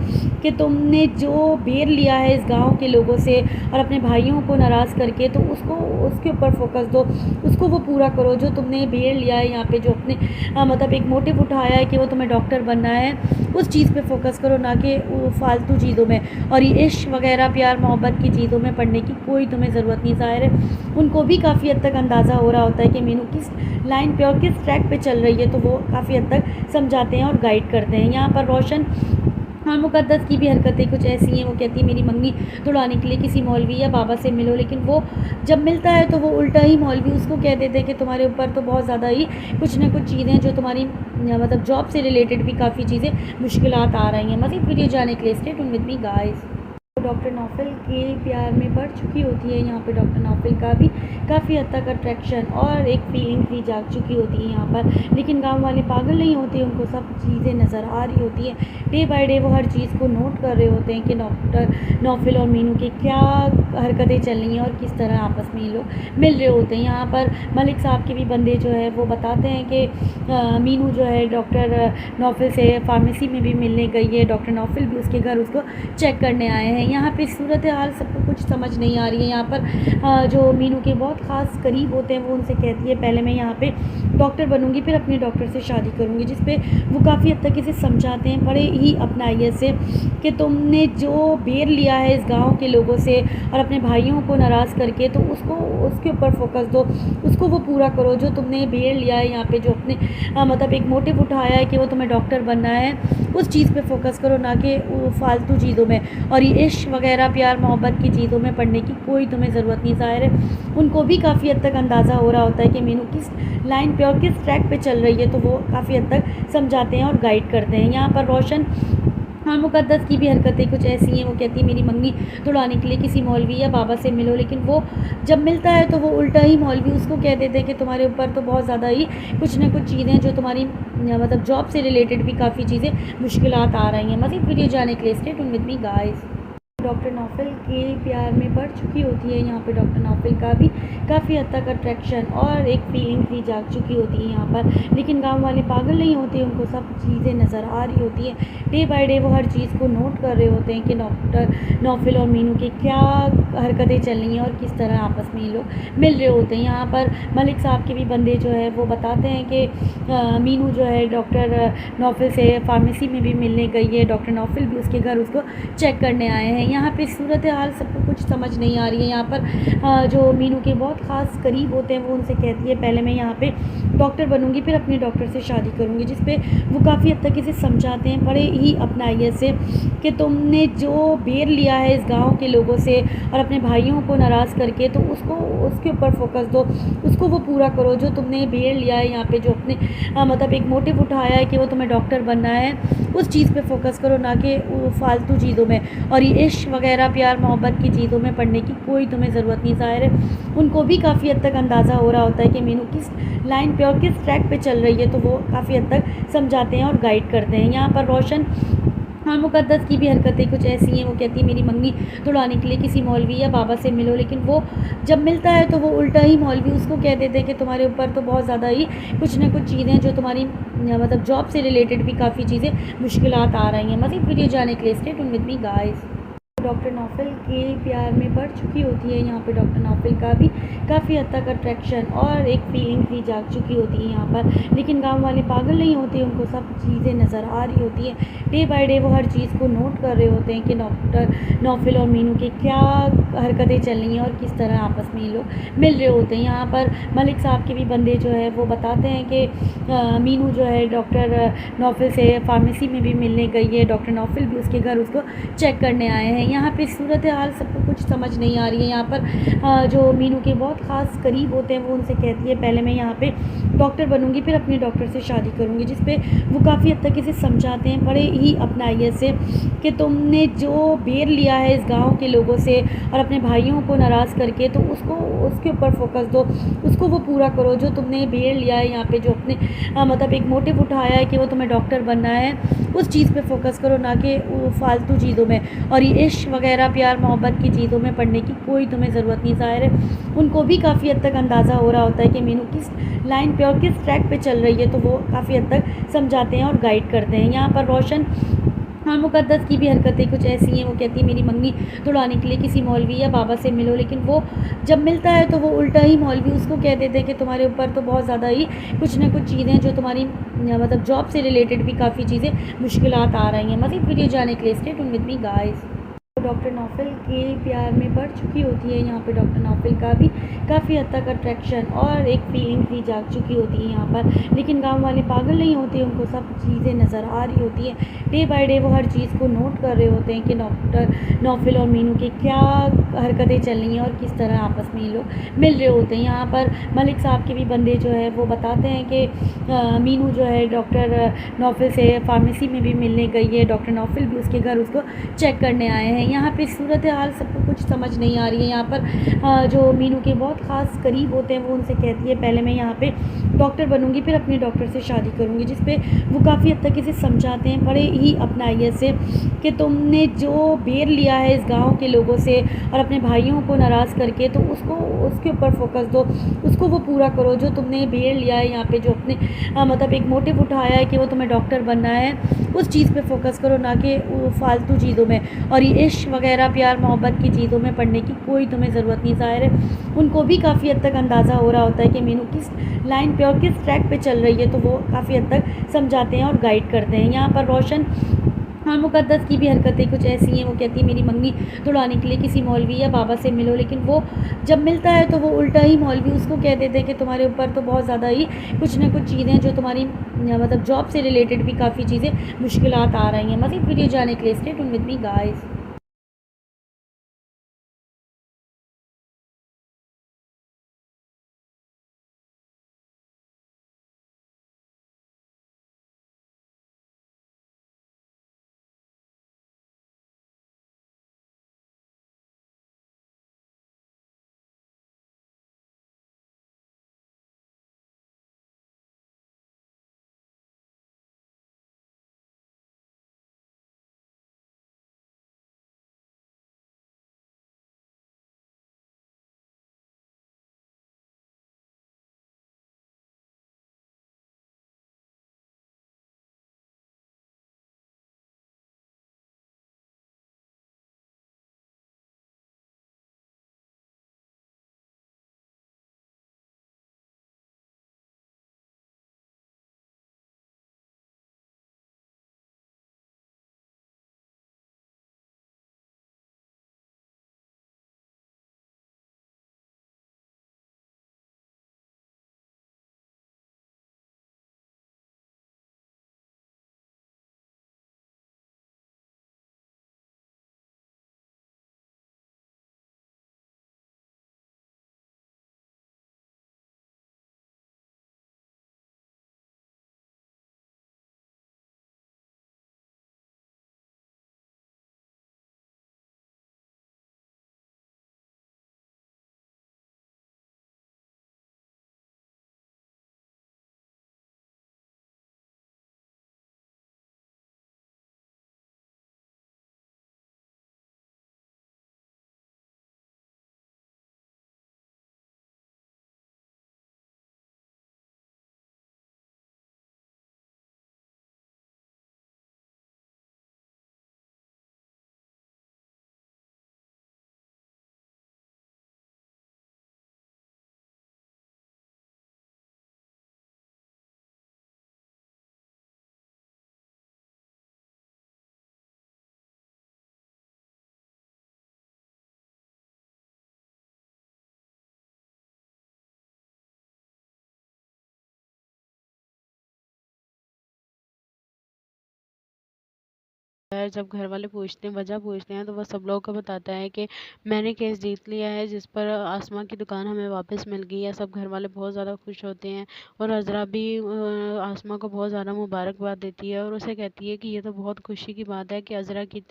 कि तुमने जो बेर लिया है इस गांव के लोगों से और अपने भाइयों को नाराज़ करके, तो उसको उसके ऊपर फोकस दो, उसको वो पूरा करो जो तुमने बेर लिया है यहाँ पे, जो अपने मतलब एक मोटिव उठाया है कि वो तुम्हें डॉक्टर बनना है, उस चीज़ पे फोकस करो, ना कि फालतू चीज़ों में और ये इश्क वगैरह प्यार मोहब्बत की चीज़ों में पढ़ने की कोई तुम्हें ज़रूरत नहीं। ज़ाहिर है उनको भी काफ़ी हद तक अंदाज़ा हो रहा होता है कि मीनू किस लाइन पे और किस ट्रैक पे चल रही है, तो वो काफ़ी हद तक समझाते हैं और गाइड करते हैं। यहाँ पर रोशन और मुक़द्दस की भी हरकतें कुछ ऐसी हैं। वो कहती है मेरी मंगनी तुड़वाने के लिए किसी मौलवी या बाबा से मिलो, लेकिन वो जब मिलता है तो वो उल्टा ही मौलवी उसको कह देते हैं कि तुम्हारे ऊपर तो बहुत ज़्यादा ही कुछ ना कुछ चीज़ें जो तुम्हारी मतलब जॉब से रिलेटेड भी काफ़ी चीज़ें मुश्किलात आ रही हैं। मज़ीद वीडियो जाने के लिए stay tuned with me guys. Doctor Naufal के प्यार में बढ़ चुकी होती है। यहाँ पे डॉक्टर नौफल का भी काफ़ी हद तक अट्रैक्शन और एक फीलिंग भी जाग चुकी होती है यहाँ पर, लेकिन गांव वाले पागल नहीं होते, उनको सब चीज़ें नज़र आ रही होती हैं। डे बाय डे वो हर चीज़ को नोट कर रहे होते हैं कि डॉक्टर नौफल और मीनू की क्या हरकतें चल रही हैं और किस तरह आपस में ये लोग मिल रहे होते हैं। यहाँ पर मलिक साहब के भी बंदे जो है वो बताते हैं कि मीनू जो है डॉक्टर नौफल से फार्मेसी में भी मिलने गई है, डॉक्टर नौफल भी उसके घर उसको चेक करने आए हैं। यहाँ पे सूरत हाल सबको कुछ समझ नहीं आ रही है। यहाँ पर जो मीनू के बहुत ख़ास करीब होते हैं वो उनसे कहती है पहले मैं यहाँ पे डॉक्टर बनूंगी फिर अपने डॉक्टर से शादी करूंगी, जिस पे वो काफ़ी हद तक इसे समझाते हैं बड़े ही अपनाइए से कि तुमने जो बेर लिया है इस गांव के लोगों से और अपने भाइयों को नाराज़ करके, तो उसको उसके ऊपर फोकस दो, उसको वो पूरा करो जो तुमने बेर लिया है यहाँ पे, जो अपने मतलब एक मोटिव उठाया है कि वो तुम्हें डॉक्टर बनना है, उस चीज़ पे फोकस करो, ना कि फालतू चीज़ों में और ये इश्क इश्क वगैरह प्यार मोहब्बत की चीज़ों में पढ़ने की कोई तुम्हें ज़रूरत नहीं। ज़ाहिर है उनको भी काफ़ी हद तक अंदाज़ा हो रहा होता है कि मीनू किस लाइन पे और किस ट्रैक पे चल रही है, तो वो काफ़ी हद तक समझाते हैं और गाइड करते हैं। यहाँ पर रोशन और मुक़द्दस की भी हरकतें कुछ ऐसी हैं। वो कहती है मेरी मंगनी तुड़वाने के लिए किसी मौलवी या बाबा से मिलो, लेकिन वो जब मिलता है तो वो उल्टा ही मौलवी उसको कह देते हैं कि तुम्हारे ऊपर तो बहुत ज़्यादा ही कुछ ना कुछ चीज़ें जो तुम्हारी मतलब जॉब से रिलेटेड भी काफ़ी चीज़ें मुश्किलात आ रही हैं। मज़ीद वीडियो जाने के लिए stay tuned with me guys. Doctor Naufal के प्यार में पड़ चुकी होती है। यहाँ पे डॉक्टर नौफल का भी काफ़ी हद तक अट्रैक्शन और एक फीलिंग भी जाग चुकी होती है यहाँ पर, लेकिन गांव वाले पागल नहीं होते, उनको सब चीज़ें नज़र आ रही होती हैं। डे बाय डे वो हर चीज़ को नोट कर रहे होते हैं कि डॉक्टर नौफल और मीनू की क्या हरकतें चल रही हैं और किस तरह आपस में ये लोग मिल रहे होते हैं। यहाँ पर मलिक साहब के भी बंदे जो है वो बताते हैं कि मीनू जो है डॉक्टर नौफल से फार्मेसी में भी मिलने गई है, डॉक्टर नौफल भी उसके घर उसको चेक करने आए हैं। यहाँ पे सूरत हाल सबको कुछ समझ नहीं आ रही है। यहाँ पर जो मीनू के बहुत ख़ास करीब होते हैं वो उनसे कहती है पहले मैं यहाँ पे डॉक्टर बनूंगी फिर अपने डॉक्टर से शादी करूंगी, जिस पे वो काफ़ी हद तक इसे समझाते हैं बड़े ही अपनाइए से कि तुमने जो बेर लिया है इस गाँव के लोगों से और अपने भाइयों को नाराज़ करके, तो उसको उसके ऊपर फोकस दो, उसको वो पूरा करो जो तुमने बेर लिया है यहाँ पे, जो अपने मतलब एक मोटिव उठाया है कि वो तुम्हें डॉक्टर बनना है, उस चीज़ पे फोकस करो, ना कि फालतू चीज़ों में और ये इश्क वगैरह प्यार मोहब्बत की चीज़ों में पढ़ने की कोई तुम्हें ज़रूरत नहीं। ज़ाहिर है उनको भी काफ़ी हद तक अंदाज़ा हो रहा होता है कि मीनू किस लाइन पे और किस ट्रैक पे चल रही है, तो वो काफ़ी हद तक समझाते हैं और गाइड करते हैं। यहाँ पर रोशन और मुक़द्दस की भी हरकतें कुछ ऐसी हैं। वो कहती है मेरी मंगनी तुड़वाने के लिए किसी मौलवी या बाबा से मिलो, लेकिन वो जब मिलता है तो वो उल्टा ही मौलवी उसको कह देते हैं कि तुम्हारे ऊपर तो बहुत ज़्यादा ही कुछ ना कुछ चीज़ें जो तुम्हारी मतलब जॉब से रिलेटेड भी काफ़ी चीज़ें मुश्किलात आ रही हैं। मज़ीद वीडियो जाने के लिए stay tuned with me guys. Doctor Naufal के प्यार में पड़ चुकी होती है। यहाँ पे डॉक्टर नौफल का भी काफ़ी हद तक अट्रैक्शन और एक फीलिंग भी जाग चुकी होती है यहाँ पर, लेकिन गांव वाले पागल नहीं होते, उनको सब चीज़ें नज़र आ रही होती हैं। डे बाय डे वो हर चीज़ को नोट कर रहे होते हैं कि डॉक्टर नौफल और मीनू की क्या हरकतें चल रही हैं और किस तरह आपस में ये लोग मिल रहे होते हैं। यहाँ पर मलिक साहब के भी बंदे जो है वो बताते हैं कि मीनू जो है डॉक्टर नौफल से फार्मेसी में भी मिलने गई है, डॉक्टर नौफल भी उसके घर उसको चेक करने आए हैं। यहाँ पे सूरत हाल सबको कुछ समझ नहीं आ रही है। यहाँ पर जो मीनू के बहुत ख़ास करीब होते हैं वो उनसे कहती है पहले मैं यहाँ पे डॉक्टर बनूंगी फिर अपने डॉक्टर से शादी करूंगी, जिस पे वो काफ़ी हद तक इसे समझाते हैं बड़े ही अपनाइए से कि तुमने जो बेर लिया है इस गाँव के लोगों से और अपने भाइयों को नाराज़ करके, तो उसको उसके ऊपर फोकस दो, उसको वो पूरा करो जो तुमने बेर लिया है यहाँ पे, जो अपने मतलब एक मोटिव उठाया है कि वो तुम्हें डॉक्टर बनना है, उस चीज़ पे फोकस करो, ना कि फालतू चीज़ों में और ये इश्क वगैरह प्यार मोहब्बत की चीज़ों में पढ़ने की कोई तुम्हें ज़रूरत नहीं। ज़ाहिर है उनको भी काफ़ी हद तक अंदाज़ा हो रहा होता है कि मीनू किस लाइन पे और किस ट्रैक पे चल रही है, तो वो काफ़ी हद तक समझाते हैं और गाइड करते हैं। यहाँ पर रोशन और मुक़द्दस की भी हरकतें कुछ ऐसी हैं। वो कहती है मेरी मंगनी तुड़वाने के लिए किसी मौलवी या बाबा से मिलो, लेकिन वो जब मिलता है तो वो उल्टा ही मौलवी उसको कह देते हैं कि तुम्हारे ऊपर तो बहुत ज़्यादा ही कुछ ना कुछ चीज़ें जो तुम्हारी मतलब जॉब से रिलेटेड भी काफ़ी चीज़ें मुश्किलात आ रही हैं। मज़ीद वीडियो जाने के लिए stay tuned with me guys. Doctor Naufal के प्यार में पड़ चुकी होती है। यहाँ पे डॉक्टर नौफल का भी काफ़ी हद तक अट्रैक्शन और एक फीलिंग भी जाग चुकी होती है यहाँ पर, लेकिन गांव वाले पागल नहीं होते, उनको सब चीज़ें नज़र आ रही होती हैं। डे बाय डे वो हर चीज़ को नोट कर रहे होते हैं कि डॉक्टर नौफल और मीनू की क्या हरकतें चल रही हैं और किस तरह आपस में ये लोग मिल रहे होते हैं। यहाँ पर मलिक साहब के भी बंदे जो है वो बताते हैं कि मीनू जो है डॉक्टर नौफल से फार्मेसी में भी मिलने गई है, डॉक्टर नौफल भी उसके घर उसको चेक करने आए हैं। यहाँ पे सूरत हाल सबको कुछ समझ नहीं आ रही है। यहाँ पर जो मीनू के बहुत ख़ास करीब होते हैं वो उनसे कहती है पहले मैं यहाँ पे डॉक्टर बनूंगी फिर अपने डॉक्टर से शादी करूंगी, जिस पे वो काफ़ी हद तक इसे समझाते हैं बड़े ही अपनाइए से कि तुमने जो बेर लिया है इस गाँव के लोगों से और अपने भाइयों को नाराज़ करके, तो उसको उसके ऊपर फोकस दो, उसको वो पूरा करो जो तुमने बेर लिया है यहाँ पे, जो अपने मतलब एक मोटिव उठाया है कि वो तुम्हें डॉक्टर बनना है, उस चीज़ पे फोकस करो, ना कि फालतू चीज़ों में और ये इश्क वगैरह प्यार मोहब्बत की चीज़ों में पढ़ने की कोई तुम्हें ज़रूरत नहीं। ज़ाहिर है उनको भी काफ़ी हद तक अंदाज़ा हो रहा होता है कि मीनू किस लाइन पे और किस ट्रैक पे चल रही है, तो वो काफ़ी हद तक समझाते हैं और गाइड करते हैं। यहाँ पर रोशन और मुक़द्दस की भी हरकतें कुछ ऐसी हैं। वो कहती है मेरी मंगनी तुड़वाने के लिए किसी मौलवी या बाबा से मिलो, लेकिन वो जब मिलता है तो वो उल्टा ही मौलवी उसको कह देते हैं कि तुम्हारे ऊपर तो बहुत ज़्यादा ही कुछ ना कुछ चीज़ें जो तुम्हारी मतलब जॉब से रिलेटेड भी काफ़ी चीज़ें मुश्किलात आ रही हैं। मज़ीद वीडियो जाने के लिए stay tuned with me guys. है। जब घर वाले पूछते हैं, वजह पूछते हैं, तो वह सब लोगों को बताता है कि मैंने केस जीत लिया है, जिस पर आसमा की दुकान हमें वापस मिल गई है। सब घर वाले बहुत ज़्यादा खुश होते हैं और अज़रा भी आसमा को बहुत ज़्यादा मुबारकबाद देती है और उसे कहती है कि ये तो बहुत खुशी की बात है कि अज़रा की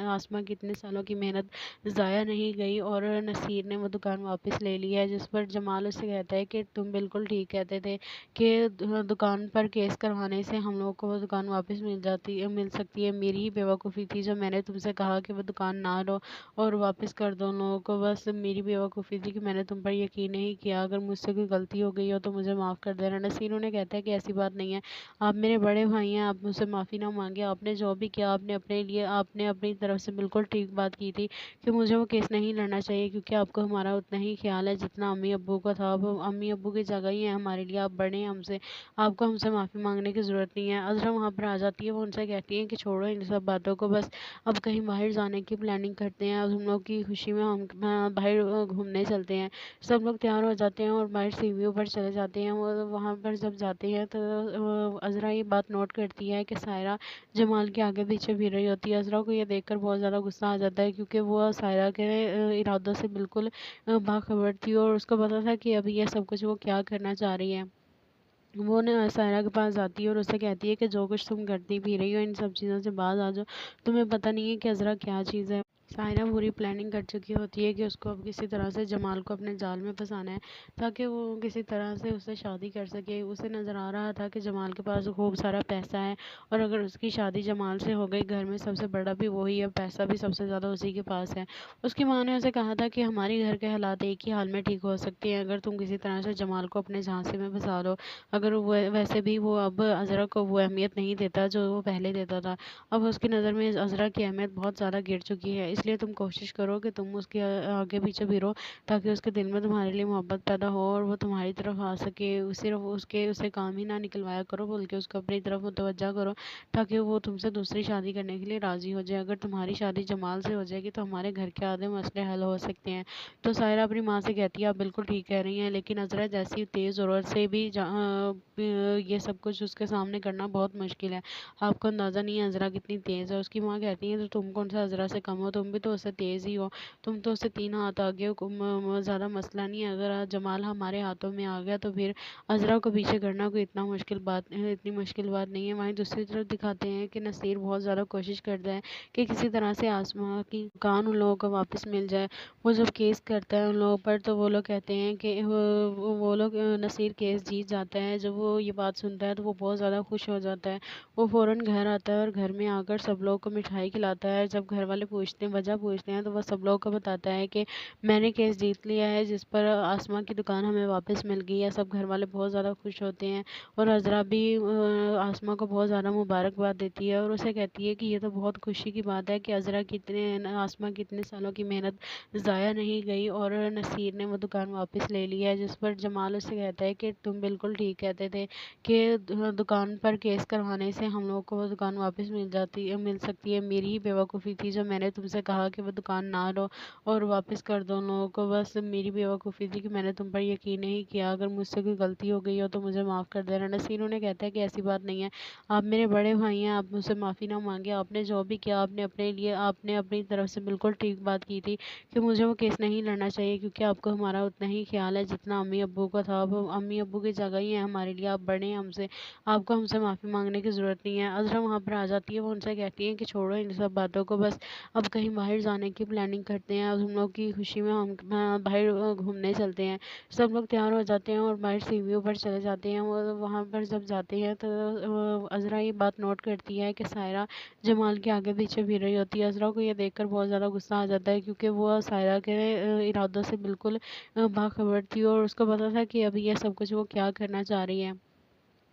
आसमा की इतने सालों की मेहनत ज़ाया नहीं गई और नसीर ने वो दुकान वापस ले ली है। जिस पर जमाल उससे कहता है कि तुम बिल्कुल ठीक कहते थे कि दुकान पर केस करवाने से हम लोगों को वो दुकान वापस मिल सकती है। मेरी ही बेवकूफ़ी थी जो मैंने तुमसे कहा कि वो दुकान ना लो और वापस कर दो उन लोगों को। बस मेरी बेवकूफ़ी थी कि मैंने तुम पर यकीन नहीं किया। अगर मुझसे कोई गलती हो गई हो तो मुझे माफ़ कर देना। नसीर उन्हें कहता है कि ऐसी बात नहीं है, आप मेरे बड़े भाई हैं, आप मुझसे माफ़ी ना मांगे। आपने जो भी किया आपने अपनी तरफ से बिल्कुल ठीक बात की थी कि मुझे वो केस नहीं लड़ना चाहिए, क्योंकि आपको हमारा उतना ही ख्याल है जितना अम्मी अब्बू का था। अब अम्मी अब्बू की जगह ही है हमारे लिए, आप बड़े हैं हमसे, आपको हमसे माफ़ी मांगने की ज़रूरत नहीं है। अज़रा वहाँ पर आ जाती है, वो उनसे कहती है कि छोड़ो इन सब बातों को, बस अब कहीं बाहर जाने की प्लानिंग करते हैं। अब हम लोग की खुशी में हम बाहर घूमने चलते हैं। सब लोग तैयार हो जाते हैं और बाहर सीढ़ियों पर चले जाते हैं। वो वहाँ पर जब जाते हैं तो अज़रा ये बात नोट करती है कि सायरा जमाल के आगे पीछे फिर रही होती है। अज़रा को ये देखकर बहुत ज़्यादा गुस्सा आ जाता है, क्योंकि वो सायरा के इरादों से बिल्कुल बाखबर थी और उसको पता था कि अभी ये सब कुछ वो क्या करना चाह रही है। वो ना सायरा के पास जाती है और उससे कहती है कि जो कुछ तुम करती फिर रही हो इन सब चीज़ों से बाज आ जाओ, तुम्हें पता नहीं है कि अज़रा क्या चीज़ है। सायरा पूरी प्लानिंग कर चुकी होती है कि उसको अब किसी तरह से जमाल को अपने जाल में फंसाना है, ताकि वो किसी तरह से उससे शादी कर सके। उसे नज़र आ रहा था कि जमाल के पास खूब सारा पैसा है और अगर उसकी शादी जमाल से हो गई, घर में सबसे बड़ा भी वही है, पैसा भी सबसे ज़्यादा उसी के पास है। उसकी माँ ने उसे कहा था कि हमारी घर के हालात एक ही हाल में ठीक हो सकते हैं अगर तुम किसी तरह से जमाल को अपने झांसे में फंसा लो। अगर वो वैसे भी वो अब अज़रा को वो अहमियत नहीं देता जो वो पहले देता था। अब उसकी नज़र में अज़रा की अहमियत बहुत ज़्यादा गिर चुकी है, इसलिए तुम कोशिश करो कि तुम उसके आगे पीछे फिरो, ताकि उसके दिल में तुम्हारे लिए मोहब्बत पैदा हो और वो तुम्हारी तरफ आ सके। सिर्फ उसके उसे काम ही ना निकलवाया करो, बल्कि उसको अपनी तरफ मुतवज्जा करो, ताकि वो तुमसे दूसरी शादी करने के लिए राज़ी हो जाए। अगर तुम्हारी शादी जमाल से हो जाएगी तो हमारे घर के आधे मसले हल हो सकते हैं। तो सायरा अपनी माँ से कहती है आप बिल्कुल ठीक कह रही हैं, लेकिन अज़रा जैसी तेज़ ज़रूरत से भी ये सब कुछ उसके सामने करना बहुत मुश्किल है। आपको अंदाज़ा नहीं है अज़रा कितनी तेज़ है। उसकी माँ कहती है तो तुम कौन सा अज़रा से कम हो, तुम भी तो उससे तेज़ ही हो, तुम तो उससे 3 हाथ आगे हो। ज़्यादा मसला नहीं है, अगर आज जमाल हमारे हाथों में आ गया तो फिर अज़रा को पीछे करना कोई इतनी मुश्किल बात नहीं है। वहीं दूसरी तरफ दिखाते हैं कि नसीर बहुत ज़्यादा कोशिश करता है कि किसी तरह से आसमा की दुकान उन लोगों को वापस मिल जाए। वो जब केस करता है उन लोगों पर तो वो लोग कहते हैं कि वो लोग नसीर केस जीत जाता है। जब वो ये बात सुनता है तो वो बहुत ज़्यादा खुश हो जाता है। वो फ़ौरन घर आता है और घर में आकर सब लोगों को मिठाई खिलाता है। जब घर वाले वजह पूछते हैं, तो वह सब लोगों को बताता है कि मैंने केस जीत लिया है, जिस पर आसमा की दुकान हमें वापस मिल गई है। सब घर वाले बहुत ज़्यादा खुश होते हैं और अज़रा भी आसमा को बहुत ज़्यादा मुबारकबाद देती है और उसे कहती है कि ये तो बहुत खुशी की बात है कि आसमा की इतने सालों की मेहनत ज़ाया नहीं गई और नसीर ने वो दुकान वापस ले ली है। जिस पर जमाल उससे कहता है कि तुम बिल्कुल ठीक कहते थे कि दुकान पर केस करवाने से हम लोगों को वो दुकान वापस मिल सकती है। मेरी ही बेवकूफ़ी थी जो मैंने तुमसे कहा कि वो दुकान ना लो और वापस कर दो उन लोगों को। बस मेरी बेवकूफ़ी थी कि मैंने तुम पर यकीन नहीं किया। अगर मुझसे कोई गलती हो गई हो तो मुझे माफ़ कर देना। नसीर उन्हें कहता है कि ऐसी बात नहीं है, आप मेरे बड़े भाई हैं, आप मुझसे माफ़ी ना मांगे। आपने जो भी किया आपने अपनी तरफ से बिल्कुल ठीक बात की थी कि मुझे वो केस नहीं लड़ना चाहिए, क्योंकि आपको हमारा उतना ही ख्याल है जितना अम्मी अब्बू का था। अब अम्मी अब्बू की जगह ही है हमारे लिए, आप बड़े हैं हमसे, आपको हमसे माफ़ी मांगने की ज़रूरत नहीं है। अज़रा वहाँ पर आ जाती है, वो उनसे कहती है कि छोड़ो इन सब बातों को, बस अब कहीं बाहर जाने की प्लानिंग करते हैं। अब हम लोग की खुशी में हम बाहर घूमने चलते हैं। सब लोग तैयार हो जाते हैं और बाहर सीढ़ियों पर चले जाते हैं। वो वहाँ पर जब जाते हैं तो अज़रा ये बात नोट करती है कि सायरा जमाल के आगे पीछे फिर रही होती है। अज़रा को ये देखकर बहुत ज़्यादा गुस्सा आ जाता है, क्योंकि वो सायरा के इरादों से बिल्कुल बाखबर थी और उसको पता था कि अभी ये सब कुछ वो क्या करना चाह रही है।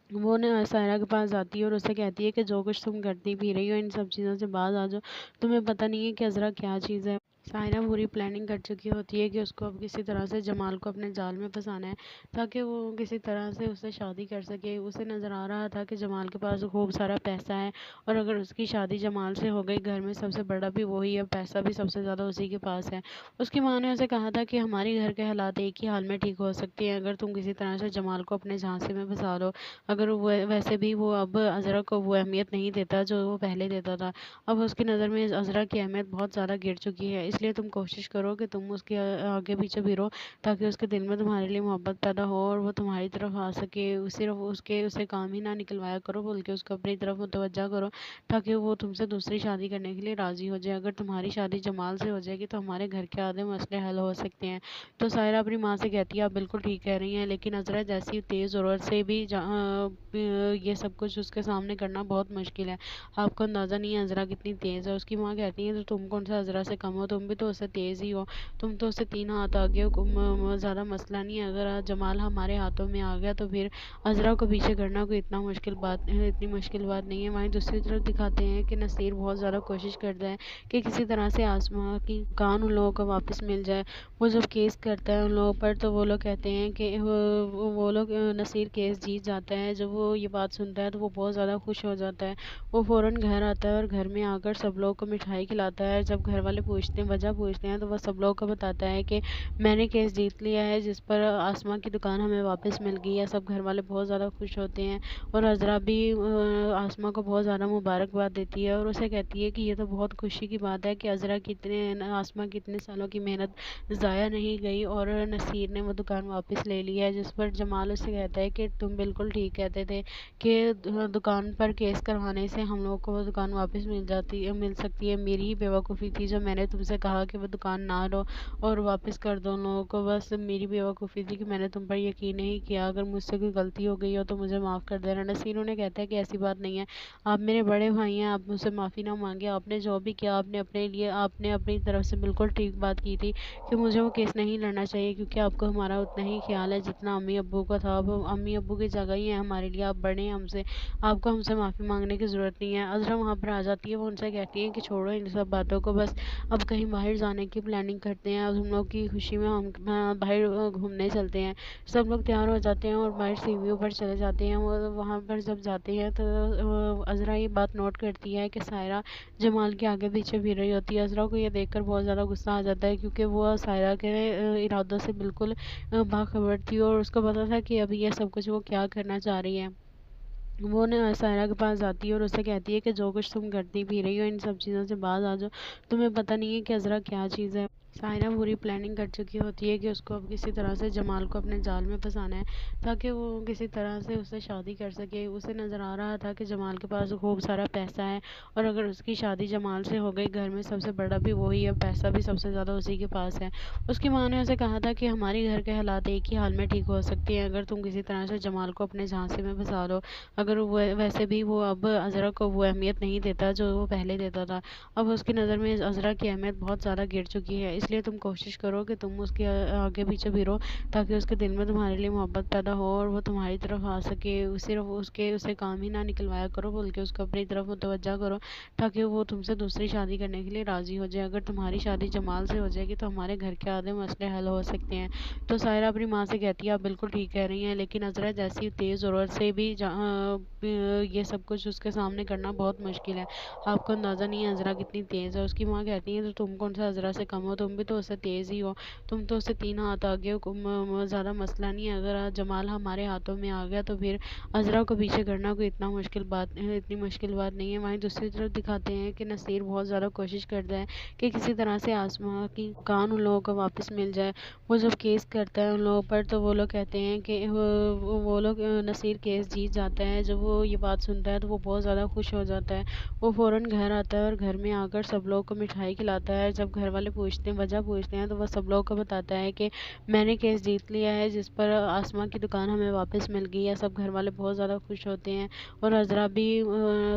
वो ना सायरा के पास जाती है और उससे कहती है कि जो कुछ तुम करती फिर रही हो इन सब चीज़ों से बाज आ जाओ, तुम्हें पता नहीं है कि अज़रा क्या चीज़ है। सायरा पूरी प्लानिंग कर चुकी होती है कि उसको अब किसी तरह से जमाल को अपने जाल में फंसाना है ताकि वो किसी तरह से उससे शादी कर सके। उसे नज़र आ रहा था कि जमाल के पास खूब सारा पैसा है और अगर उसकी शादी जमाल से हो गई, घर में सबसे बड़ा भी वही है, पैसा भी सबसे ज़्यादा उसी के पास है। उसकी माँ ने उसे कहा था कि हमारी घर के हालात एक ही हाल में ठीक हो सकते हैं अगर तुम किसी तरह से जमाल को अपने झांसे में फंसा लो। अगर वो वैसे भी वो अब अज़रा को वो अहमियत नहीं देता जो वो पहले देता था। अब उसकी नज़र में अज़रा की अहमियत बहुत ज़्यादा गिर चुकी है, इसलिए तुम कोशिश करो कि तुम उसके आगे पीछे फिरो ताकि उसके दिल में तुम्हारे लिए मोहब्बत पैदा हो और वो तुम्हारी तरफ आ सके। सिर्फ उसके उसे काम ही ना निकलवाया करो, बल्कि उसको अपनी तरफ मुतवज्जा करो ताकि वो तुमसे दूसरी शादी करने के लिए राज़ी हो जाए। अगर तुम्हारी शादी जमाल से हो जाएगी तो हमारे घर के आधे मसले हल हो सकते हैं। तो सायरा अपनी माँ से कहती है, आप बिल्कुल ठीक कह रही हैं, लेकिन अज़रा जैसी तेज़ ज़रूरत से भी ये सब कुछ उसके सामने करना बहुत मुश्किल है। आपको अंदाज़ा नहीं है अज़रा कितनी तेज़ है। उसकी माँ कहती है, तो तुम कौन सा अज़रा से कम हो, तुम भी तो उससे तेज़ ही हो, तुम तो उससे 3 हाथ आगे हो। ज़्यादा मसला नहीं है, अगर आज जमाल हमारे हाथों में आ गया तो फिर अज़रा को पीछे करना कोई इतनी मुश्किल बात नहीं है। वहीं दूसरी तरफ दिखाते हैं कि नसीर बहुत ज़्यादा कोशिश करता है कि किसी तरह से आसमां की कान उन लोगों को वापस मिल जाए। वो जब केस करता है उन लोगों पर तो वो लोग कहते हैं कि वो लोग नसीर केस जीत जाता है। जब वो ये बात सुनता है तो वो बहुत ज़्यादा खुश हो जाता है। वो फ़ौरन घर आता है और घर में आकर सब लोगों को मिठाई खिलाता है। जब घर वाले वजह पूछते हैं तो वह सब लोगों को बताता है कि मैंने केस जीत लिया है, जिस पर आसमां की दुकान हमें वापस मिल गई है। सब घर वाले बहुत ज़्यादा खुश होते हैं और अज़रा भी आसमां को बहुत ज़्यादा मुबारकबाद देती है और उसे कहती है कि ये तो बहुत खुशी की बात है कि आसमां की इतने सालों की मेहनत ज़ाया नहीं गई और नसीर ने वो दुकान वापस ले ली है। जिस पर जमाल उससे कहता है कि तुम बिल्कुल ठीक कहते थे कि दुकान पर केस करवाने से हम लोगों को वो दुकान वापस मिल सकती है। मेरी ही बेवकूफ़ी थी जो मैंने तुमसे कहा कि वो दुकान ना लो और वापस कर दो उन लोगों को। बस मेरी बेवकूफ़ी थी कि मैंने तुम पर यकीन नहीं किया। अगर मुझसे कोई गलती हो गई हो तो मुझे माफ़ कर देना। नसीर उन्हें कहता है कि ऐसी बात नहीं है, आप मेरे बड़े भाई हैं, आप मुझसे माफ़ी ना मांगे। आपने जो भी किया आपने अपनी तरफ से बिल्कुल ठीक बात की थी कि मुझे वो केस नहीं लड़ना चाहिए, क्योंकि आपको हमारा उतना ही ख्याल है जितना अम्मी अब्बू का था। अब अम्मी अब्बू की जगह ही है हमारे लिए, आप बड़े हैं हमसे, आपको हमसे माफ़ी मांगने की ज़रूरत नहीं है। अज़रा वहाँ पर आ जाती है, वो उनसे कहती है कि छोड़ो इन सब बातों को, बस अब कहीं बाहर जाने की प्लानिंग करते हैं। अब हम लोग की खुशी में हम बाहर घूमने चलते हैं। सब लोग तैयार हो जाते हैं और बाहर सी व्यू पर चले जाते हैं। वो वहाँ पर जब जाते हैं तो अज़रा ये बात नोट करती है कि सायरा जमाल के आगे पीछे फिर रही होती है। अज़रा को ये देखकर बहुत ज़्यादा गुस्सा आ जाता है, क्योंकि वो सायरा के इरादों से बिल्कुल बाखबर थी और उसको पता था कि अभी ये सब कुछ वो क्या करना चाह रही है। वो ना सायरा के पास जाती है और उससे कहती है कि जो कुछ तुम करती पी रही हो इन सब चीज़ों से बाज आ जाओ, तुम्हें पता नहीं है कि अज़रा क्या चीज़ है। सायरा पूरी प्लानिंग कर चुकी होती है कि उसको अब किसी तरह से जमाल को अपने जाल में फंसाना है ताकि वो किसी तरह से उससे शादी कर सके। उसे नज़र आ रहा था कि जमाल के पास खूब सारा पैसा है और अगर उसकी शादी जमाल से हो गई, घर में सबसे बड़ा भी वही है, पैसा भी सबसे ज़्यादा उसी के पास है। उसकी माँ ने उसे कहा था कि हमारी घर के हालात एक ही हाल में ठीक हो सकते हैं अगर तुम किसी तरह से जमाल को अपने झांसे में फंसा लो। अगर वो वैसे भी वो अब अज़रा को वो अहमियत नहीं देता जो वो पहले देता था। अब उसकी नज़र में अज़रा की अहमियत बहुत ज़्यादा गिर चुकी है, इसलिए तुम कोशिश करो कि तुम उसके आगे पीछे फिरो ताकि उसके दिल में तुम्हारे लिए मोहब्बत पैदा हो और वो तुम्हारी तरफ आ सके। सिर्फ उसे काम ही ना निकलवाया करो, बल्कि उसको अपनी तरफ मुतवज्जा करो ताकि वो तुमसे दूसरी शादी करने के लिए राज़ी हो जाए। अगर तुम्हारी शादी जमाल से हो जाएगी तो हमारे घर के आधे मसले हल हो सकते हैं। तो सायरा अपनी माँ से कहती है, आप बिल्कुल ठीक कह रही हैं, लेकिन अज़रा जैसी तेज़ ज़रूरत से भी ये सब कुछ उसके सामने करना बहुत मुश्किल है। आपको अंदाज़ा नहीं है अज़रा कितनी तेज़ है। उसकी माँ कहती है, तो तुम कौन सा अज़रा से कम हो, तुम भी तो उससे तेज़ ही हो, तुम तो उससे 3 हाथ आगे हो। ज़्यादा मसला नहीं है, अगर आज जमाल हमारे हाथों में आ गया तो फिर अज़रा को पीछे करना कोई इतनी मुश्किल बात नहीं है। वहीं दूसरी तरफ दिखाते हैं कि नसीर बहुत ज़्यादा कोशिश करता है कि किसी तरह से आसमां की कान उन लोगों को वापस मिल जाए। वो जब केस करता है उन लोगों पर तो वो लोग कहते हैं कि वो लोग नसीर केस जीत जाता है। जब वो ये बात सुनता है तो वो बहुत ज़्यादा खुश हो जाता है। वो फ़ौरन घर आता है और घर में आकर सब लोगों को मिठाई खिलाता है। जब घर वाले वजह पूछते हैं तो वह सब लोगों को बताता है कि मैंने केस जीत लिया है, जिस पर आसमां की दुकान हमें वापस मिल गई है। सब घर वाले बहुत ज़्यादा खुश होते हैं और अज़रा भी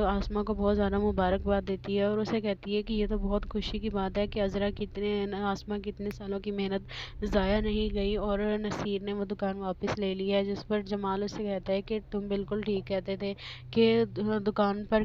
आसमां को बहुत ज़्यादा मुबारकबाद देती है और उसे कहती है कि ये तो बहुत खुशी की बात है कि आसमां की इतने सालों की मेहनत ज़ाया नहीं गई और नसीर ने वो दुकान वापस ले ली है। जिस पर जमाल उससे कहता है कि तुम बिल्कुल ठीक कहते थे कि दुकान पर